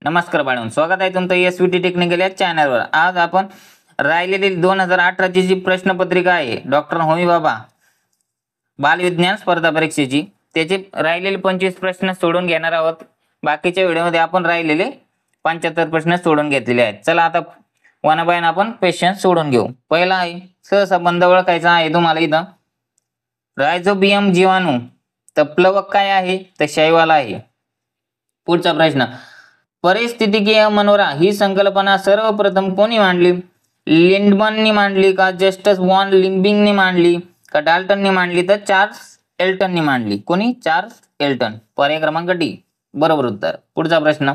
नमस्कार बाळांनो, स्वागत आहे तुमचं एसवीटी टेक्निकल या चॅनलवर। आज आपण राहिलेली 2018 ची जी प्रश्नपत्रिका आहे डॉक्टर होमी बाबा बालविज्ञान स्पर्धा परीक्षेची त्याचे राहिलेले 25 प्रश्न सोडून घेणार आहोत। बाकीच्या व्हिडिओमध्ये आपण राहिलेले 75 प्रश्न सोडून घेतलेले आहेत। चला आता वन बाय वन आपण क्वेश्चन सोडून घेऊ। पहिला आहे सहसंबंध ओळखायचा आहे तुम्हाला इथं। रायझोबियम जीवाणू तर प्लवक काय आहे तर शैवाल आहे। पुढचा प्रश्न, परिस्थितिकीय मनोरा ही संकल्पना सर्वप्रथम कोणी मांडली? लिंडमननी मांडली का जस्टस वॉन लिंबिंगनी मांडली का डाल्टननी मांडली तर चार्ल्स एल्टननी मांडली? कोणी? Charles Elton. पर्याय क्रमांक डी बरोबर उत्तर। पुढचा प्रश्न,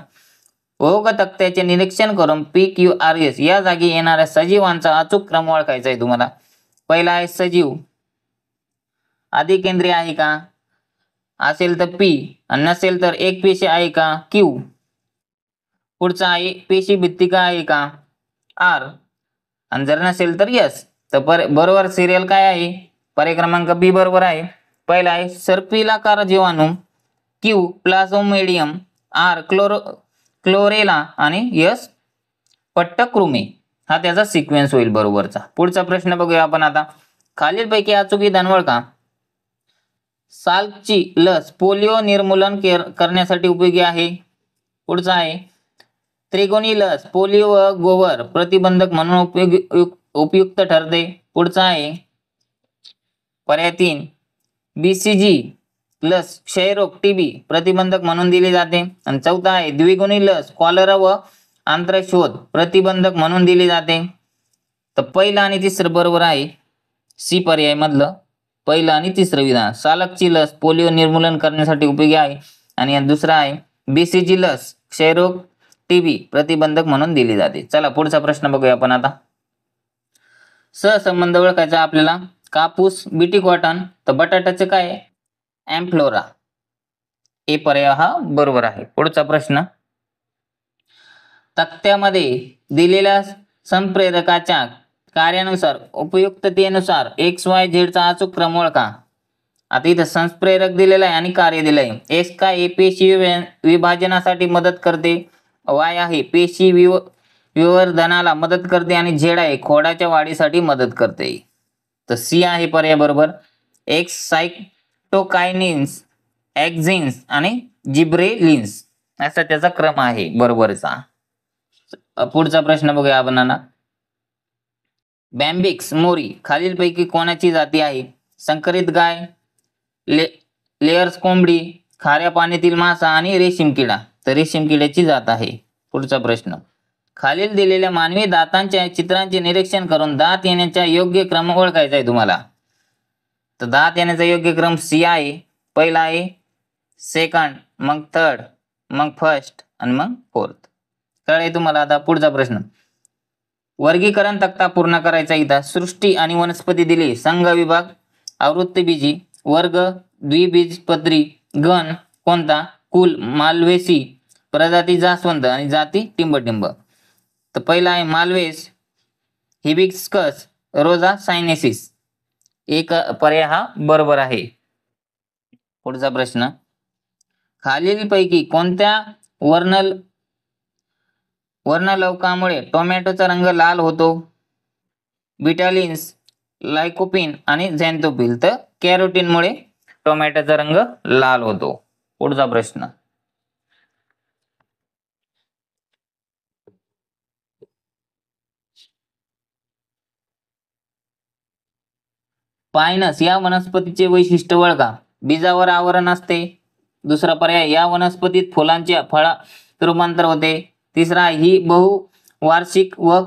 ओघ तक्त्याचे निरीक्षण करून PQRS या जागी येणाऱ्या सजीवांचा अचूक क्रम ओळखायचा आहे तुम्हाला। पहिला आहे सजीव आदिकेंद्रीय आहे का, असेल तर P आणि नसेल तर एक पेशी आहे का Q। पुढचा आहे पेशी भित्तिका आहे का R आणि जर नसेल तर S। तर बरोबर सिरियल काय आहे? पर्याय क्रमांक बी बरोबर आहे। पहिला आहे सर्पिलाकार जीवाणू, Q प्लाझ्मोडियम, R क्लोरेला आणि S पट्टकृमी। हा त्याचा सिक्वेन्स होईल बरोबरचा। पुढचा प्रश्न बघूया आपण आता। खालीलपैकी अचूक विधान ओळखा। साल्कची लस पोलिओ निर्मूलन करण्यासाठी उपयोगी आहे। पुढचा आहे त्रिगुणी लस पोलिओ व गोवर प्रतिबंधक म्हणून उपयुक्त ठरते। पुढचा आहे पर्याय 3 BCG लस क्षयरोग TB प्रतिबंधक म्हणून दिली जाते। आणि चौथा आहे द्विगुणी लस कॉलरा व आंत्रशोथ प्रतिबंधक म्हणून दिली जाते। तर पहिला आणि तिसरं बरोबर आहे सी पर्याय मधलं पहिलं आणि तिसरं विधान। सालकची लस पोलिओ निर्मूलन करण्यासाठी उपयोगी आहे आणि दुसरा आहे BCG लस क्षयरोग TB प्रतिबंधक म्हणून दिली जाते। चला पुढचा प्रश्न बघूया आपण आता। सहसंबंध ओळखायचा आपल्याला। कापूस बीटी कॉटन तर बटाट्याचे काय एम्फ्लोरा। ए पर्याय हा बरोबर आहे। पुढचा प्रश्न, तक्त्यामध्ये दिलेल्या संप्रेरकाच्या कार्यानुसार उपयुक्ततेनुसार XYZ चा अचूक क्रम ओळखा। आता इथं संप्रेरक दिलेला आहे आणि कार्य दिलंय। X काय पेशी विभाजनासाठी मदत करते, Y आहे पेशी विवर्धनाला मदत करते आणि Z आहे खोडाच्या वाढीसाठी मदत करते। तर C आहे पर्याय बरोबर। X सायटोकायनिन्स, एक्झिन्स आणि जिब्रेलिन्स असा त्याचा क्रम आहे बरोबरचा। पुढचा प्रश्न बघूया आपण ना। बॅम्बिक्स मोरी खालीलपैकी कोणाची जाती आहे? संकरित गाय, लेयर्स कोंबडी, खाऱ्या पाण्यातील मासा आणि रेशीम किडा। तर रेशीम किड्याची जात आहे। पुढचा प्रश्न, खालील दिलेल्या मानवी दातांच्या चित्रांचे निरीक्षण करून दात येण्याचा योग्य क्रम ओळखायचा आहे तुम्हाला। तर दात येण्याचा योग्य क्रम C आहे। पहिला आहे सेकंड, मग थर्ड, मग फर्स्ट आणि मग फोर्थ। कळले तुम्हाला? आता पुढचा प्रश्न, वर्गीकरण तक्ता पूर्ण करायचा इथं। सृष्टी आणि वनस्पती दिली, संघ विभाग आवृत्तीबीजी, वर्ग द्विबीजपत्री, गण कोणता कुल मालवेसी, प्रजाती जास्वंद आणि जाती टिंबटिंब। तर पहिला आहे मालवेस हिबिस्कस रोजा सायनेसिस। एक पर्याय हा बरोबर आहे। पुढचा प्रश्न, खालीलपैकी कोणत्या वर्णलवकामुळे टोमॅटोचा रंग लाल होतो? बिटालिन्स, लायकोपिन आणि झॅन्थोफिल। तर कॅरोटीनमुळे टोमॅटोचा रंग लाल होतो। पुढचा प्रश्न, पायनस या वनस्पतीचे वैशिष्ट्य ओळखा। बीजावर आवरण असते। दुसरा पर्याय या वनस्पतीत फुलांचे फळात रूपांतर होते। तिसरा ही बहुवार्षिक व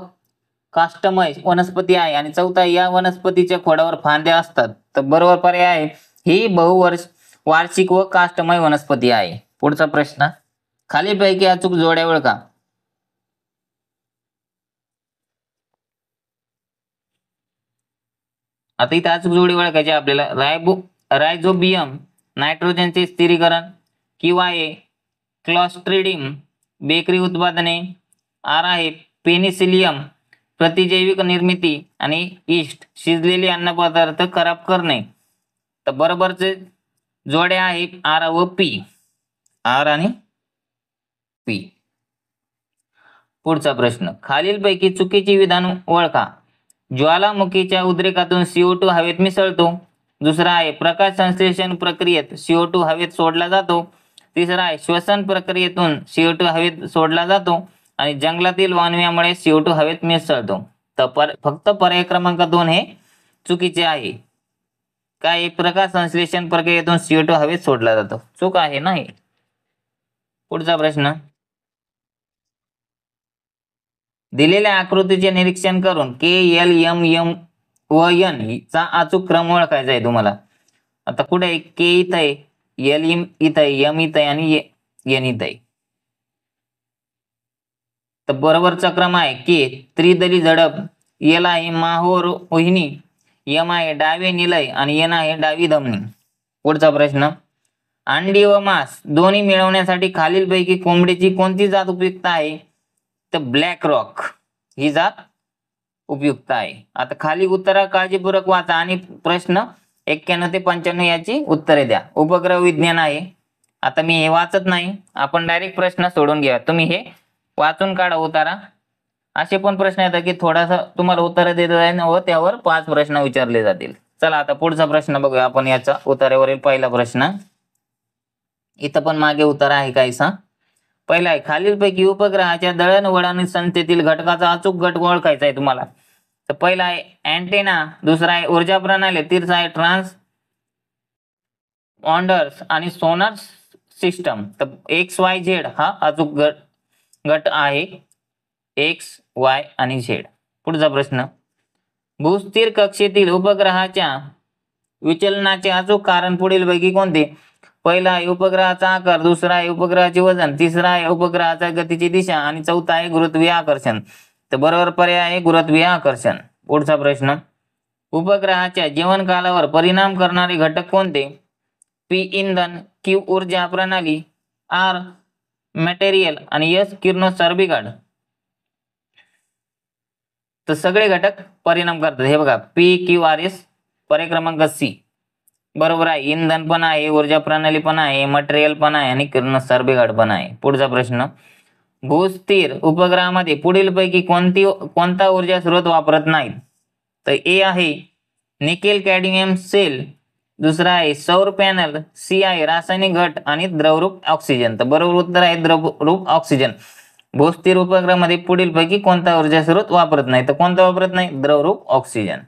काष्टमय वनस्पती आहे आणि चौथा या वनस्पतीच्या खोडावर फांद्या असतात। तर बरोबर पर्याय आहे ही बहुवार्षिक व काष्टमय वनस्पती आहे। पुढचा प्रश्न, खालीलपैकी अचूक जोड्या ओळखा। आता इथे अचूक जोडी ओळखायची आपल्याला। रायझोबियम नायट्रोजनचे स्थिरीकरण, QA क्लॉस्ट्रिडियम बेकरी उत्पादने, R आहे पेनिसिलियम प्रतिजैविक निर्मिती आणि ईस्ट शिजलेले अन्नपदार्थ खराब करणे। तर बरोबरचे जोड्या आहेत R व P, R आणि P। पुढचा प्रश्न, खालीलपैकी चुकीची विधान ओळखा. ज्वालामुखीच्या उद्रेकातून CO2 हवेत मिसळतो. दुसरा आहे प्रकाश संश्लेषण प्रक्रियेत CO2 हवेत सोडला जातो. तिसरा आहे श्वसन प्रक्रियेतून CO2 हवेत सोडला जातो. आणि जंगलातील वणव्यामुळे CO2 हवेत मिसळतो. तर फक्त पर्याय क्रमांक 2 हे चुकीचे आहे. काय, प्रकाश संश्लेषण प्रक्रियेतून CO2 हवेत सोडला जातो. चूक आहे नाही. पुढचा प्रश्न, दिलेल्या आकृतीचे निरीक्षण करून KL M व N चा अचूक क्रम ओळखायचा आहे तुम्हाला. आता कुठे आहे? K इथं आहे, L इथं आहे, M इथं आहे आणि N इथं आहे. तर बरोबरचा क्रम आहे K त्रिदली झडप, L आहे माहोर वाहिनी, M आहे डावे निलय आणि N आहे डावी धमनी. पुढचा प्रश्न, अंडी व मांस दोन्ही मिळवण्यासाठी खालीलपैकी कोंबडीची कोणती जात उपयुक्त आहे? तर ब्लॅक रॉक ही जात उपयुक्त आहे. आता खाली उत्तर काळजीपूर्वक वाचा आणि प्रश्न 91 ते 95 याची उत्तरे द्या. उपग्रह विज्ञान आहे. आता मी हे वाचत नाही, आपण डायरेक्ट प्रश्न सोडून घ्या. तुम्ही हे वाचून काढा उतारा. असे पण प्रश्न येतात की थोडासा तुम्हाला उत्तर देता जाईल व त्यावर 5 प्रश्न विचारले जातील. चला आता पुढचा प्रश्न बघूया आपण. याचा उतार्यावरील पहिला प्रश्न, इथं पण मागे उतारा आहे काहीसा. पहिला आहे, खालीलपैकी उपग्रहाच्या दळणवळण संस्थेतील घटकाचा अचूक घट ओळखायचा आहे तुम्हाला. तर पहिला आहे अँटेना, दुसरा आहे ऊर्जा प्रणाली, तिसरा आहे ट्रान्सपॉन्डर्स आणि सोनार सिस्टम. तर XYZ हा अचूक गट आहे. X, Y आणि Z. पुढचा प्रश्न, भूस्थिर कक्षेतील उपग्रहाच्या विचलनाचे अचूक कारण पुढीलपैकी कोणते? पहिला आहे उपग्रहाचा आकार, दुसरा आहे उपग्रहाचे वजन, तिसरा आहे उपग्रहाच्या गतीची दिशा आणि चौथा आहे गुरुत्वीय आकर्षण. तर बरोबर पर्याय आहे गुरुत्वीय आकर्षण. पुढचा प्रश्न, उपग्रहाच्या जीवनकालावर परिणाम करणारे घटक कोणते? P इंधन, Q ऊर्जा प्रणाली, R मटेरियल आणि S किरणोत्सर्गी घट. तर सगळे घटक परिणाम करतात. हे बघा PQRS पर्याय क्रमांक C बरोबर आहे. इंधन पण आहे, ऊर्जा प्रणाली पण आहे, मटेरियल पण आहे आणि किरणोत्सर्गी घट पण आहे. पुढचा प्रश्न, भूस्थिर उपग्रहामध्ये पुढीलपैकी कोणता ऊर्जा स्रोत वापरत नाहीत? तर A आहे निकेल कॅडमियम सेल, दुसरा आहे सौर पॅनल, C आहे रासायनिक घट आणि द्रवरूप ऑक्सिजन. तर बरोबर उत्तर आहे द्रवरूप ऑक्सिजन. भूस्थिर उपग्रहामध्ये पुढीलपैकी कोणता ऊर्जा स्रोत वापरत नाही? तर कोणता वापरत नाही? द्रवरूप ऑक्सिजन.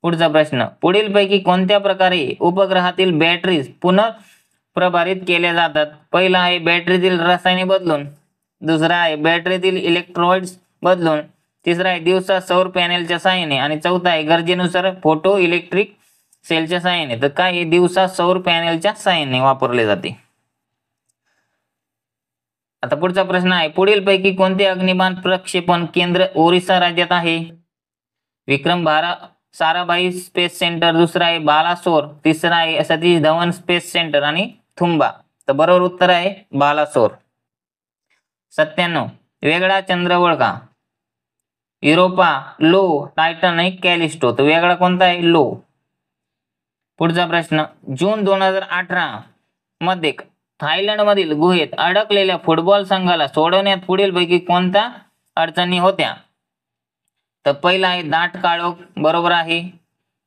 पुढचा प्रश्न, पुढीलपैकी कोणत्या प्रकारे उपग्रहातील बॅटरीज पुनर्प्रभारित केल्या जातात? पहिला आहे बॅटरीतील रसायने बदलून, दुसरा आहे बॅटरीतील इलेक्ट्रोड्स बदलून, तिसरा आहे दिवसा सौर पॅनेलच्या साहाय्याने आणि चौथा आहे गरजेनुसार फोटो इलेक्ट्रिक सेलच्या साहाय्याने. तर काय हे दिवसा सौर पॅनेलच्या साहाय्याने वापरले जाते. आता पुढचा प्रश्न आहे, पुढीलपैकी कोणते अग्निबाण प्रक्षेपण केंद्र ओरिसा राज्यात आहे? विक्रम साराभाई स्पेस सेंटर, दुसरा आहे बालासोर, तिसरा आहे सतीश धवन स्पेस सेंटर आणि थुंबा. तर बरोबर उत्तर आहे बालासोर. 97, वेगळा चंद्र ओळखा. युरोपा, लो, टायटन आणि कॅलिस्टो. तर वेगळा कोणता आहे? लो. पुढचा प्रश्न, जून 2018 मध्ये थायलंड मधील गुहेत अडकलेल्या फुटबॉल संघाला सोडवण्यात पुढीलपैकी कोणत्या अडचणी होत्या? तर पहिला आहे दाट काळोख, बरोबर आहे.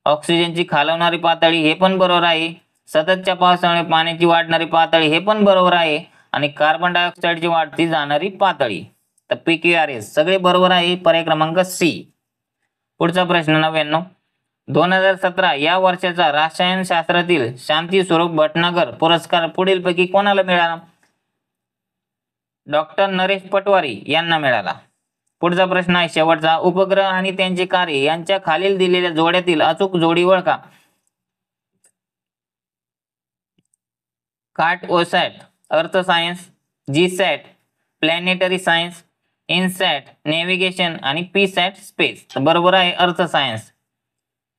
ऑक्सिजनची खालवणारी पातळी, हे पण बरोबर आहे. सततच्या पावसामुळे पाण्याची वाढणारी पातळी, हे पण बरोबर आहे. आणि कार्बन डायऑक्साईडची वाढती जाणारी पातळी. तर PQRS सगळे बरोबर आहे. पर्याय क्रमांक C. पुढचा प्रश्न 99, 2017 या वर्षाचा रसायनशास्त्रातील शांती स्वरूप भटनागर पुरस्कार पुढीलपैकी कोणाला मिळाला? डॉक्टर नरेश पटवारी यांना मिळाला. पुढचा प्रश्न आहे शेवटचा, उपग्रह आणि त्यांचे कार्य यांच्या खालील दिलेल्या जोड्यातील अचूक जोडी ओळखा. Cartosat earth science, GSAT planetary science, INSAT navigation आणि PSAT स्पेस. बरोबर आहे अर्थ सायन्स,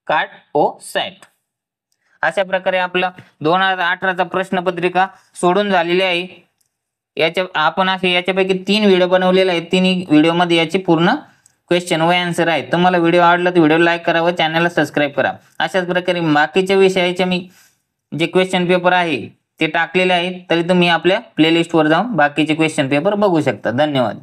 कार्टोसॅट. अशा प्रकारे आपला 2018चा प्रश्नपत्रिका सोडून झालेली आहे. आपण असे याच्यापैकी 3 व्हिडिओ बनवलेले आहेत. 3 व्हिडिओमध्ये याची पूर्ण क्वेश्चन व आन्सर आहेत. तुम्हाला व्हिडिओ आवडला तर व्हिडिओ लाईक करा व चॅनलला सबस्क्राईब करा. अशाच प्रकारे बाकीच्या विषयाचे मी जे क्वेश्चन पेपर आहे ते टाकलेले आहेत, तरी तुम्ही आपल्या प्लेलिस्टवर जाऊन बाकीचे क्वेश्चन पेपर बघू शकता. धन्यवाद.